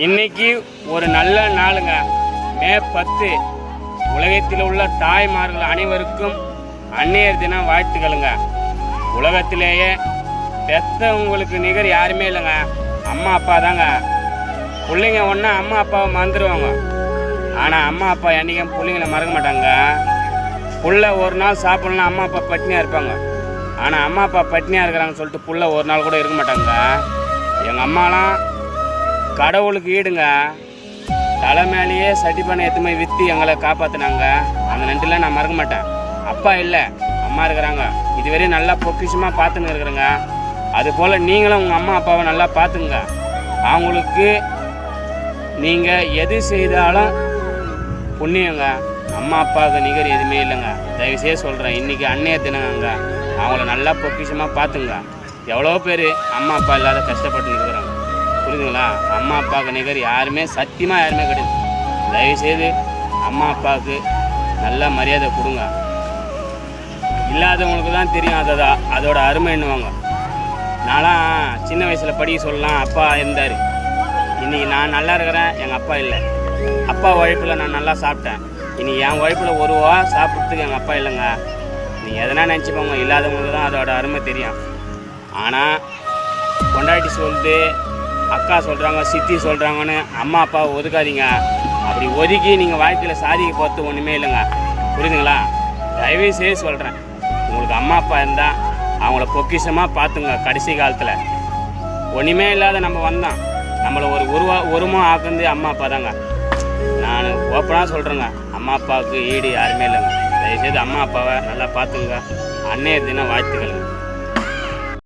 இன்னைக்கு ஒரு நல்ல நாளுங்க. மே 10 உலகத்தில் உள்ள தாய்மார்கள் அனைவருக்கும் அன்னையர் தின வாழ்த்துக்களுங்க. உலகத்திலேயே பெற்றவங்களுக்கு நிகர் யாருமே இல்லைங்க, அம்மா அப்பா தாங்க. பிள்ளைங்க ஒன்றா அம்மா அப்பாவை மறந்துடுவாங்க, ஆனால் அம்மா அப்பா என்றைக்கும் பிள்ளைங்கள மறக்க மாட்டாங்க. புள்ள ஒரு நாள் சாப்பிட்லாம் அம்மா அப்பா பட்டினியாக இருப்பாங்க, ஆனால் அம்மா அப்பா பட்டினியாக இருக்கிறாங்கன்னு சொல்லிட்டு புள்ள ஒரு நாள் கூட இருக்க மாட்டாங்க. எங்கள் அம்மாலாம் கடவுளுக்கு ஈடுங்க. தலை மேலேயே சட்டி பண்ண எத்துமே விற்று எங்களை காப்பாற்றினாங்க. அந்த நன்றிலாம் நான் மறக்க மாட்டேன். அப்பா இல்லை, அம்மா இருக்கிறாங்க. இதுவரையும் நல்லா பொக்கிஷமாக பார்த்துன்னு இருக்கிறேங்க. அதுபோல் நீங்களும் உங்கள் அம்மா அப்பாவை நல்லா பார்த்துங்க. அவங்களுக்கு நீங்கள் எது செய்தாலும் புண்ணியங்க. அம்மா அப்பாவுக்கு நிகர் எதுவுமே இல்லைங்க. தயவுசெய்து சொல்கிறேன், இன்றைக்கி அன்னையர் தினங்க. அவங்கள நல்லா பொக்கிஷமாக பார்த்துங்க. எவ்வளோ பேர் அம்மா அப்பா இல்லாத கஷ்டப்பட்டு இருக்கிறாங்க, புரியுதுங்களா? அம்மா அப்பாவுக்கு நிகர் யாருமே சத்தியமாக யாருமே கிடையாது. தயவுசெய்து அம்மா அப்பாவுக்கு நல்ல மரியாதை கொடுங்க. இல்லாதவங்களுக்கு தான் தெரியும் அதோட அருமை என்னவாங்க. நான்லாம் சின்ன வயசில் படிக்க சொல்லலாம் அப்பா இருந்தார். இன்றைக்கி நான் நல்லா இருக்கிறேன், எங்கள் அப்பா இல்லை. அப்பா உழைப்பில் நான் நல்லா சாப்பிட்டேன். இன்றைக்கி என் உழைப்பில் ஒரு ரூபா சாப்பிட்றதுக்கு எங்கள் அப்பா இல்லைங்க. நீங்கள் எதனா நினச்சிப்போங்க, இல்லாதவங்களுக்கு தான் அதோட அருமை தெரியும். ஆனால் கொண்டாட்டி சொல்லிட்டு அக்கா சொல்கிறாங்க சித்தி சொல்கிறாங்கன்னு அம்மா அப்பாவை ஒதுக்காதீங்க. அப்படி ஒதுக்கி நீங்கள் வாழ்க்கையில் சாதிக்க போகிறது ஒன்றுமே இல்லைங்க, புரியுதுங்களா? தயவு செய்து சொல்கிறேன், உங்களுக்கு அம்மா அப்பா இருந்தால் அவங்கள பொக்கிஷமாக பார்த்துங்க. கடைசி காலத்தில் ஒன்றுமே இல்லாத நம்ம வந்தோம், நம்மளை உருவம் ஆக்குந்து அம்மா அப்பா தாங்க. நான் ஓப்பனாக சொல்கிறேங்க, அம்மா அப்பாவுக்கு ஈடு யாருமே இல்லைங்க. தயவுசெய்து அம்மா அப்பாவை நல்லா பார்த்துங்க. அன்னையர் தின வாழ்த்துக்கள்.